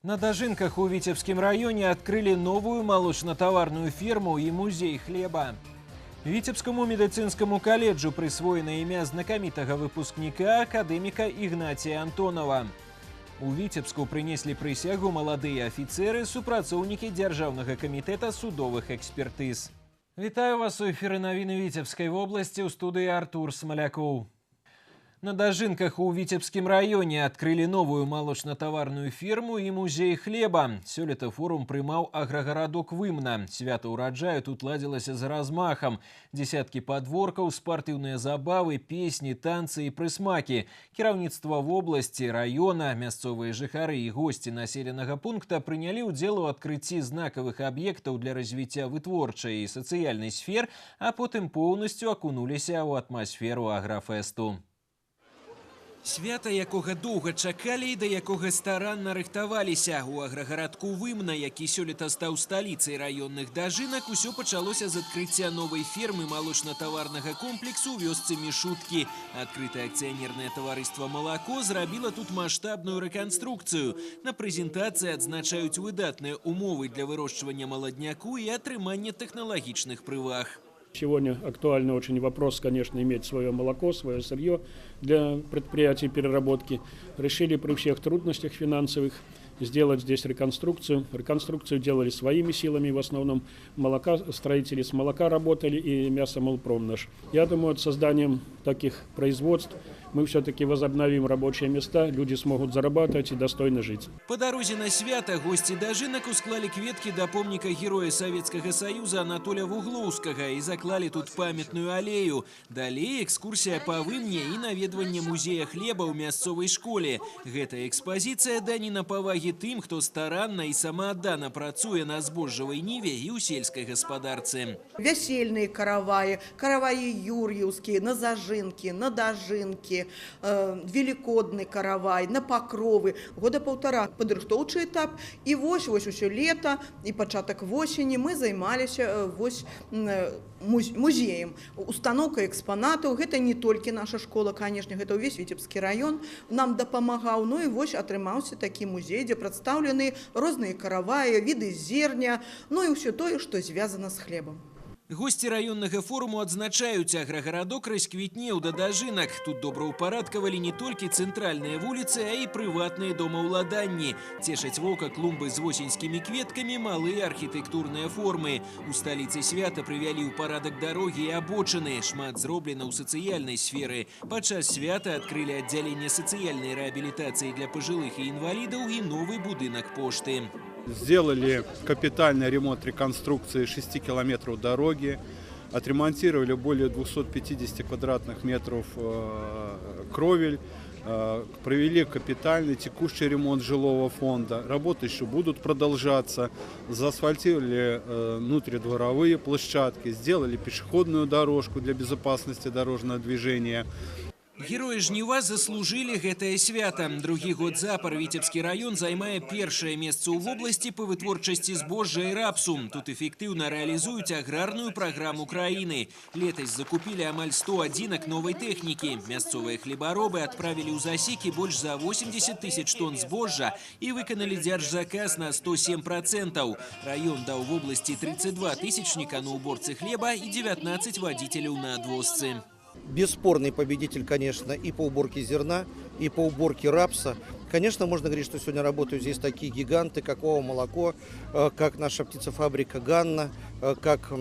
На Дажинках у Витебском районе открыли новую молочно-товарную ферму и музей хлеба. Витебскому медицинскому колледжу присвоено имя знакомитого выпускника академика Игнатия Антонова. У Витебску принесли присягу молодые офицеры, супрацоўнікі Державного комитета судовых экспертиз. Вітаю вас у эфиры новины Витебской области, у студии Артур Смоляков. На Дажинках у Витебском районе открыли новую молочно-товарную ферму и музей хлеба. Сёлета форум прымаў аграгарадок Вымна. Свято урожаю тут ладзілася з размахом. Десятки подворкаў, спортивные забавы, песни, танцы и прысмаки. Кіраўніцтва в области, района, мясцовые жыхары и гости населенного пункта принялі ўдзел у адкрыцці знакавых аб'ектаў для развіцця вытворчай и социальной сфер, а потым поўнасцю акунуліся ў атмасферу аграфесту. Свята, якога доўга чакалі і да якога старанна рыхтаваліся. У аграгарадку Вымна, які сёлета стаў сталіцай раённых Дажынак, усё пачалося з адкрыцця новай фермы малочна-таварнага комплексу ў вёсцы Мішуткі. Адкрытае акцыянернае таварыства «Малако» зрабіла тут маштабную рэканструкцыю. На прэзентацыі адзначаюць выдатныя умовы для вырошчвання маладняку і атрымання тэхналагічных прываг. Сегодня актуальный очень вопрос, конечно, иметь свое молоко, свое сырье для предприятий переработки. Решили при всех трудностях финансовых сделать здесь реконструкцию. Реконструкцию делали своими силами, в основном строители с молока работали и мясомолпром наш. Я думаю, с созданием таких производств мы все-таки возобновим рабочие места, люди смогут зарабатывать и достойно жить. По дороге на свято гости Дажинок усклали кветки до помника героя Советского Союза Анатолия Вугловского и заклали тут памятную аллею. Далее экскурсия по Вымне и наведывание музея хлеба у мясцовой школе. Гэта экспозиция даніна паваги тым, кто старанно и самоотдано працуе на збожжавай ниве и у сельской господарцы. Весельные караваи, караваи юрьевские, на зажинки, на дажинки, великодный каравай, на покровы. Года полтора падрыхтоўчы этап. И вось усё лето и пачатак восені мы займаліся музеем. Установка экспонатаў. Гэта не только наша школа, конечно, гэта увесь Витебскі район нам дапамагаў. Ну и вось атрымаўся такі музей, где представлены розныя караваі, виды зерня, ну и все тое, что связано с хлебом. Гости районного форуму адзначаюць, аграгарадок расквітнеў да Дажынак. Тут добраўпарадкавалі не толькі цэнтральныя вуліцы, а і прыватныя домаўладанні. Цешаць вока клумбы з восеньскімі кветкамі, малыя архітэктурныя формы. У сталіцы свята прывялі ў парадак дарогі і абочыны. Шмат зроблена ў сацыяльнай сферы. Падчас свята адкрылі аддзяленне сацыяльнай рэабілітацыі для пажылых і інвалідаў і новы будынак пошты. Сделали капитальный ремонт реконструкции 6 километров дороги, отремонтировали более 250 квадратных метров кровель, провели капитальный текущий ремонт жилого фонда. Работы еще будут продолжаться. Заасфальтировали внутридворовые площадки, сделали пешеходную дорожку для безопасности дорожного движения. Герои жніва заслужили гэтае свята. Другі год запар Витебскі район займае першае месца ў вобласці па вытворчасці збожжа і рапсу. Тут эфектыўна рэалізуюць аграрную праграму краіны. Летась закупілі амаль 100 адзінак новай тэхнікі. Мясцовыя хлебаробы адправілі ў засекі больш за 80 тысяч тонн збожжа і выканалі дзяржзаказ на 107%. Раён даў вобласці 32 тысячніка на уборцы хлеба и 19 водителяў на адвозцы. Бесспорный победитель, конечно, и по уборке зерна, и по уборке рапса. Конечно, можно говорить, что сегодня работают здесь такие гиганты, как ОАО «Молоко», как наша птицефабрика «Ганна», как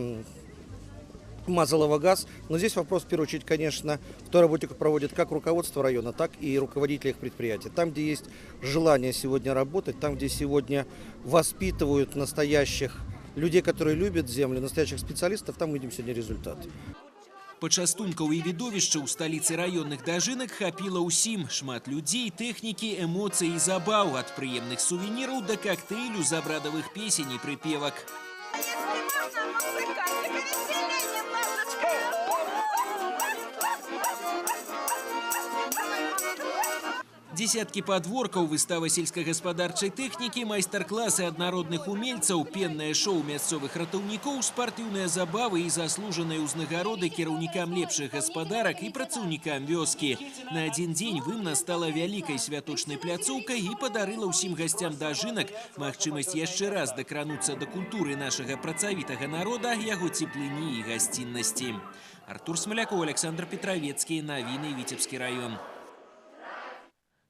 Мазалова газ. Но здесь вопрос, в первую очередь, конечно, в той работе проводит как руководство района, так и руководители их предприятий. Там, где есть желание сегодня работать, там, где сегодня воспитывают настоящих людей, которые любят землю, настоящих специалистов, там мы видим сегодня результат. Пачастункаў і відовішча ў сталіцы раённых Дажынак хапіла ўсім. Шмат людзей, тэхнікі, эмоцый і забаў. Ад прыемных сувеніраў да кактэйлю з абрадавых песень і прыпевак. Десятки подворкаў, выстава сельскагаспадарчай тэхнікі, майстар-класы аднародных умельцаў, пеннае шоу мясцовых ратаўнікоў, спартыўныя забавы і заслужаныя ўзнагароды кіраўнікам лепшых гаспадарак і працаўнікам вёскі. На адзін дзень вымна стала вялікай святочнай пляцоўкай і падарыла ўсім гасцям дажынак магчымасць яшчэ раз дакрануцца да культуры нашага працавітага народа, яго цеплыні і гасціннасці. Артур Смоляков, Александр Петровецкий. Навіны, Витебский район.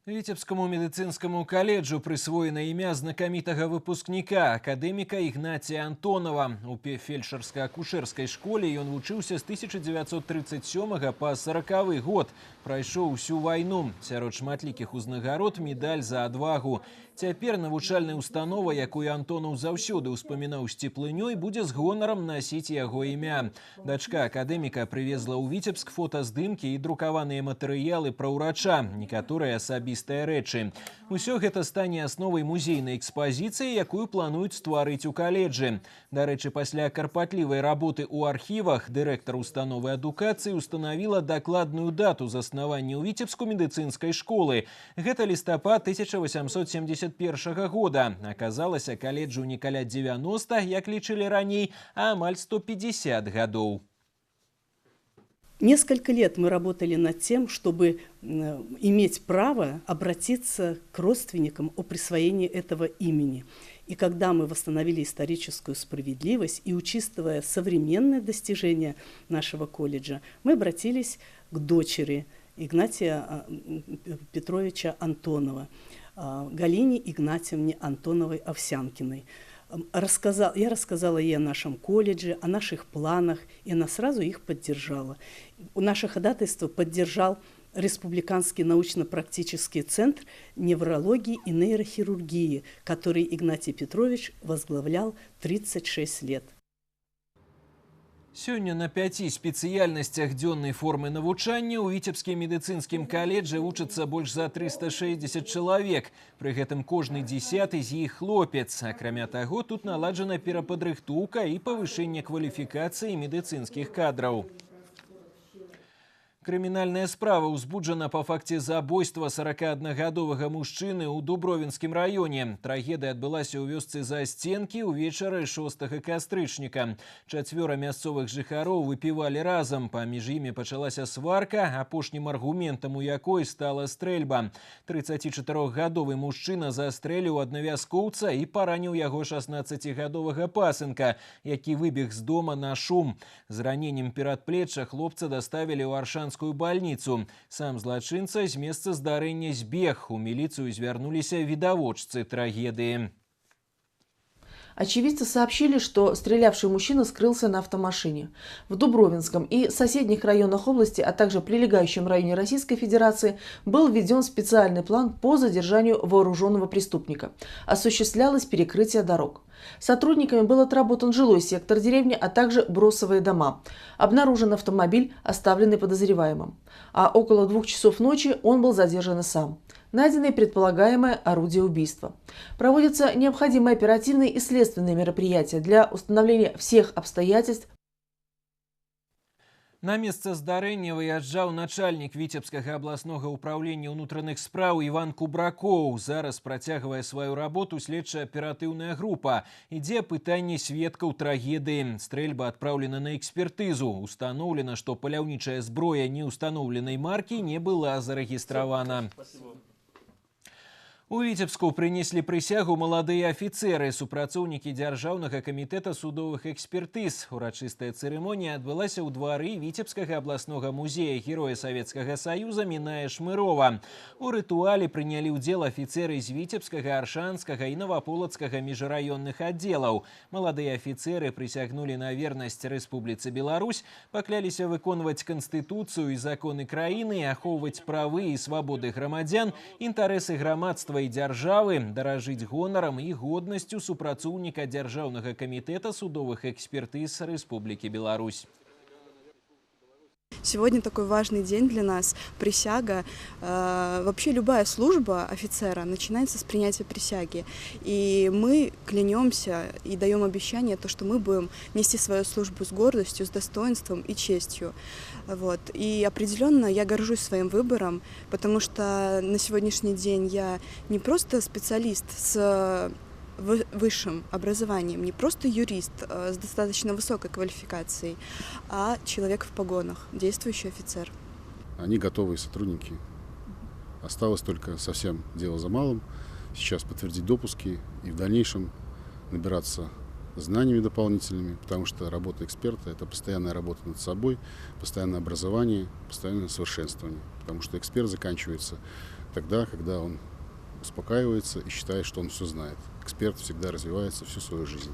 Витебскому медицинскому колледжу присвоено імя знакомитого выпускника, академика Игнатия Антонова. У фельдшерско-акушерской школе он вучыўся с 1937 по 40 год. Прайшоў усю войну. Сярод шматлікіх узнагарод медаль за адвагу. Цяпер навучальная установа, якую Антонов заўсёды ўспамінаў з цеплынёй, будзе з гонарам насіць яго імя. Дачка акадэміка привезла ў Витебск фотаздымкі і друкаваныя матэрыялы пра ўрача, некаторыя асабістыя рэчы. Усё гэта стане асновай музейнай экспазіцыі, якую плануюць стварыць у каледжы. Дарэчы, пасля карпатлівай работы ў архівах дырэктар установы адукацыі устанавіла дакладную дату заснавання ў Витебску медыцынскай школы. Гэта лістапад 1871 года. Аказалася, каледжу не каля 90, як лічылі раней, а амаль 150 гадоў. Несколько лет мы работали над тем, чтобы иметь право обратиться к родственникам о присвоении этого имени. И когда мы восстановили историческую справедливость и учитывая современные достижения нашего колледжа, мы обратились к дочери Игнатия Петровича Антонова, Галине Игнатьевне Антоновой-Овсянкиной. Я рассказала ей о нашем колледже, о наших планах, и она сразу их поддержала. Наше ходатайство поддержал Республиканский научно-практический центр неврологии и нейрохирургии, который Игнатий Петрович возглавлял 36 лет. Сёння на 5 спецыяльнасцях дзённай формы навучання ў Витебскім медыцынскім каледжы вучацца больш за 360 чалавек. Пры гэтым кожны 10-ы з іх хлопец. Акрамя таго, тут наладжана перападрыхтоўка і павышэнне кваліфікацыі медыцынскіх кадраў. Крымінальная справа ўзбуджана па факце забойства 41-гадовага мужчыны ў Дубровінскім раёне. Трагедыя адбылася ў вёсцы Застенкі ўвечары 6 кастрычніка. 4 мясцовых жыхароў выпівалі разам. Паміж імі пачалася сварка, апошнім аргументам у якой стала стрэльба. 34-гадовы мужчына застрэліў аднавяскоўца і параніў яго 16-гадовага пасынка, які выбег з дома на шум. З раненнем перадплечча хлопца даставілі ў Аршанскую больницу. Сам злачынца з месца здарэння збег. У милицию звярнуліся відавочцы трагедии. Очевидцы сообщили, что стрелявший мужчина скрылся на автомашине. В Дубровинском и соседних районах области, а также прилегающем районе Российской Федерации был введен специальный план по задержанию вооруженного преступника. Осуществлялось перекрытие дорог. Сотрудниками был отработан жилой сектор деревни, а также бросовые дома. Обнаружен автомобиль, оставленный подозреваемым. А около 2 часов ночи он был задержан и сам. Найдено предполагаемое орудие убийства. Проводятся необходимые оперативные и следственные мероприятия для установления всех обстоятельств. На месца здарэння выязджаў начальнік Витебскага абласнога ўпраўлення ўнутраных спраў Іван Кубракоў. Зараз працягвае сваю работу следча-аператыўная група. Ідзе пытанне сведкаў трагедыі. Стрэльба адпраўлена на экспертызу. Устаноўлена, што паляўнічая зброя неустаноўленай маркі не была зарэгістравана. У Витебску принесли присягу молодые офицеры, супрацоўнікі Дзяржаўнага камітэта судовых экспертыз. Урачыстая церемонія адбылася ў двары Витебскага абласнога музея Героя Советскага Союза Міная Шмырова. У рытуале прынялі ўдзел офицеры з Витебскага, Аршанскага і Новополацкага межраённых аддзелаў. Маладыя офицеры присягнули на вернасць Рэспубліцы Беларусь, пакляліся выконваць Канстытуцыю і законы краіны, ахоўваць правы і свабоды грамадзян, інтарэсы грамадства і дзяржавы, даражыць гонарам і годнасцю супрацоўніка Дзяржаўнага камітэта судовых экспертыз Рэспублікі Беларусь. Сегодня такой важный день для нас, присяга. Вообще любая служба офицера начинается с принятия присяги. И мы клянемся и даем обещание, то, что мы будем нести свою службу с гордостью, с достоинством и честью. Вот. И определенно я горжусь своим выбором, потому что на сегодняшний день я не просто специалист с высшим образованием, не просто юрист с достаточно высокой квалификацией, а человек в погонах, действующий офицер. Они готовые сотрудники. Осталось только совсем дело за малым. Сейчас подтвердить допуски и в дальнейшем набираться знаниями дополнительными, потому что работа эксперта – это постоянная работа над собой, постоянное образование, постоянное совершенствование. Потому что эксперт заканчивается тогда, когда он успокаивается и считает, что он все знает. Эксперт всегда развивается всю свою жизнь.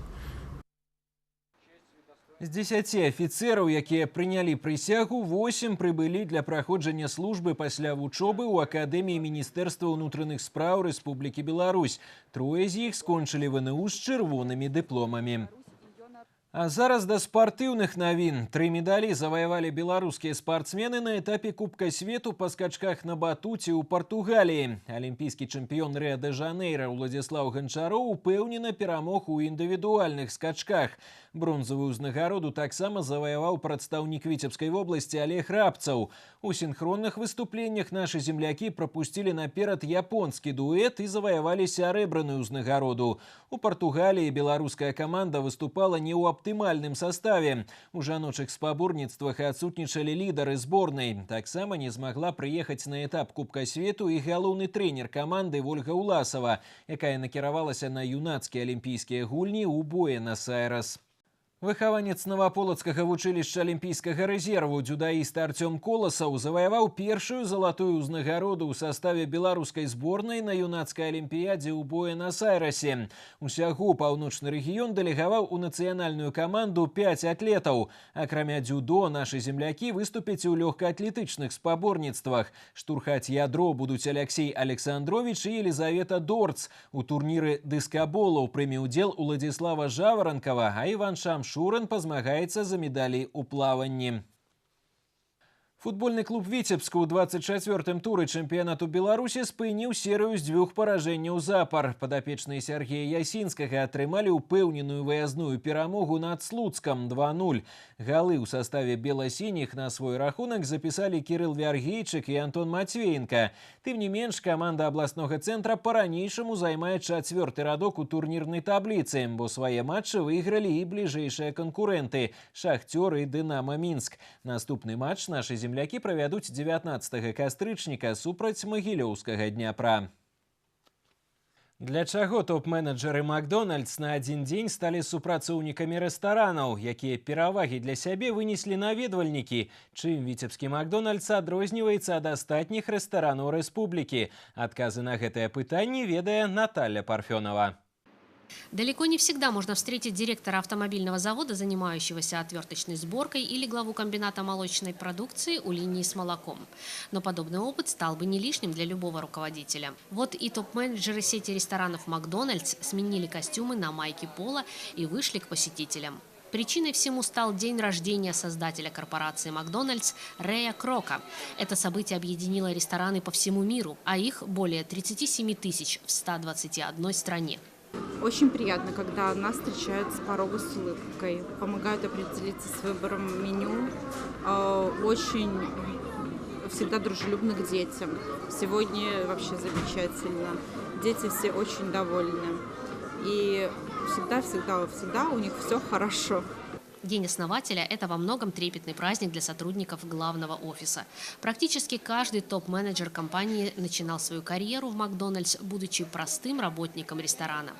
З 10 афіцераў, якія прынялі прысягу, 8 прыбылі для праходжання службы пасля вучобы ў Акадэміі Міністэрства ўнутраных спраў Рэспублікі Беларусь. 3 з іх скончылі ВНУ з чырвонымі дыпломамі. А зараз да спартыўных навін. 3 медалі заваявалі беларускія спартсмены на этапе Кубка свету па скачках на батуце ў Партугаліі. Алімпійскі чэмпіён Рыа-дэ-Жанэйра Уладзіслаў Ганчароў упэўнена перамог у індывідуальных скачках. Бронзавую ўзнагароду таксама заваяваў прадстаўнік Віцебскай вобласці Олег Рабцаў. У сінхронных выступленнях нашы землякі прапусцілі наперад японскі дуэт і заваявалі сярэбраную ўзнагароду. У Партугаліі беларуская каманда выступала не ў аптымальным составе. У жаночых спаборніцтвах адсутнічалі лідары зборнай. Таксама не змагла прыехаць на этап Кубка свету і галоўны трэнер каманды Вольга Уласава, якая накіравалася на юнацкія алімпійскія гульні ў Буэнас-Айрэс. Выхаванец Новополацкага вучылішча алімпійскага рэзерву дзюдаіст Артём Коласаў заваяваў першую залатую ўзнагароду ў саставе беларускай зборнай на юнацкай алімпіядзе ў Буэнас-Айрэсе. Усяго паўночны рэгіён дэлегаваў у нацыянальную каманду 5 атлетаў. Акрамя дзюдо, нашы землякі выступяць у лёгкаатлетычных спаборніцтвах. Штурхаць ядро будуць Алексей Александрович і Елизавета Дорц. У турніры дыскаболаў прыме ўдзел Уладзіслава Жаваранкава, а Іван Шурын пазмагаецца за медалі ў плаванні. Футбольны клуб Віцебск у 24-м туры чэмпіянату Беларусі спыніў серыю з 2 паражэнняў запар. Падапечныя Сергея Ясінскага атрымалі ўпэўненую выязную перамогу над Слуцкам 2-0. Галы ў саставе бела-сініх на свой рахунак запісалі Кірыл Вяргейчык і Антон Матвеенка. Тым не менш, каманда абласнога цэнтра па-ранейшаму займае 4-й радок у турнірнай табліцы, бо свае матчы выйгралі і бліжэйшыя канкурэнты – Шахтёр і Дынамо Мінск. Наступны матч нашы землякі правядуць 19 кастрычніка супраць магілёўскага Дняпра. Для чаго топ-менеджеры «Макдональдс» на один дзень сталі супрацоўнікамі рэстаранаў, якія перавагі для сябе вынеслі наведвальнікі? Чым віцебскі «Макдональдс» адрозніваецца ад астатніх рэстаранаў рэспублікі? Адказы на гэтае пытанне ведае Наталья Парфёнова. Далеко не всегда можно встретить директора автомобильного завода, занимающегося отверточной сборкой, или главу комбината молочной продукции у линии с молоком. Но подобный опыт стал бы не лишним для любого руководителя. Вот и топ-менеджеры сети ресторанов «Макдональдс» сменили костюмы на майки Поло и вышли к посетителям. Причиной всему стал день рождения создателя корпорации «Макдональдс» Рэя Крока. Это событие объединило рестораны по всему миру, а их более 37 тысяч в 121 стране. Очень приятно, когда нас встречают с порога с улыбкой, помогают определиться с выбором меню, очень всегда дружелюбны к детям. Сегодня вообще замечательно. Дети все очень довольны. И всегда у них все хорошо. День основателя – это во многом трепетный праздник для сотрудников главного офиса. Практически каждый топ-менеджер компании начинал свою карьеру в «Макдональдс», будучи простым работником ресторана.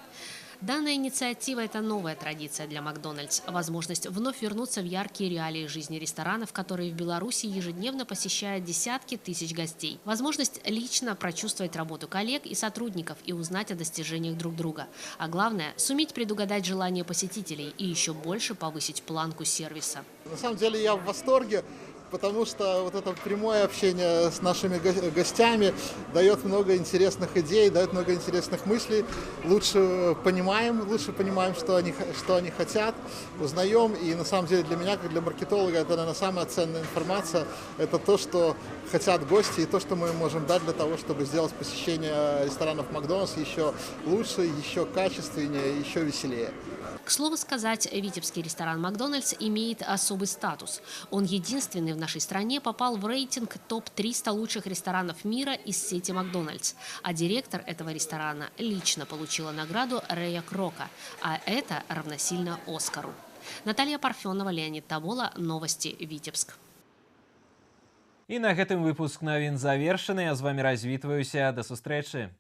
Данная инициатива – это новая традиция для «Макдональдс». Возможность вновь вернуться в яркие реалии жизни ресторанов, которые в Беларуси ежедневно посещают десятки тысяч гостей. Возможность лично прочувствовать работу коллег и сотрудников и узнать о достижениях друг друга. А главное – суметь предугадать желания посетителей и еще больше повысить планку сервиса. На самом деле я в восторге, потому что вот это прямое общение с нашими гостями дает много интересных идей, дает много интересных мыслей. Лучше понимаем, что они хотят, узнаем. И на самом деле для меня, как для маркетолога, это, наверное, самая ценная информация. Это то, что хотят гости, и то, что мы можем дать для того, чтобы сделать посещение ресторанов Макдональдс еще лучше, еще качественнее, еще веселее. К слову сказать, витебский ресторан «Макдональдс» имеет особый статус. Он единственный в нашей стране попал в рейтинг топ-300 лучших ресторанов мира из сети «Макдональдс». А директор этого ресторана лично получила награду Рэя Крока, а это равносильно Оскару. Наталья Парфенова, Леонид Табола. Новости Витебск. І на гэтым выпуск навін завершаны, а з вами развітваюся. До сустрэчы.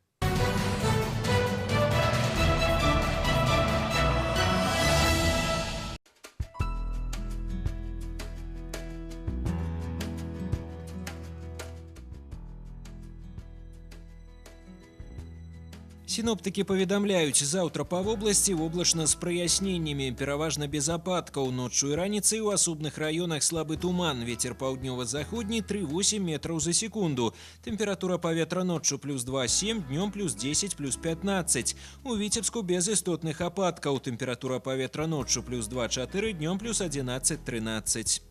Сіноптыкі паведамляюць, заўтра па вобласці воблачна з праясненнямі, пераважна без ападкаў. Ноччу і раніцай у асобных раёнах слабы туман, вецер паўднёва-заходні 3,8 метраў за секунду. Тэмпература паветра ноччу +2,7, днём +10, +15. У Віцебску без істотных ападкаў, тэмпература паветра ноччу +2,4, днём +11, 13.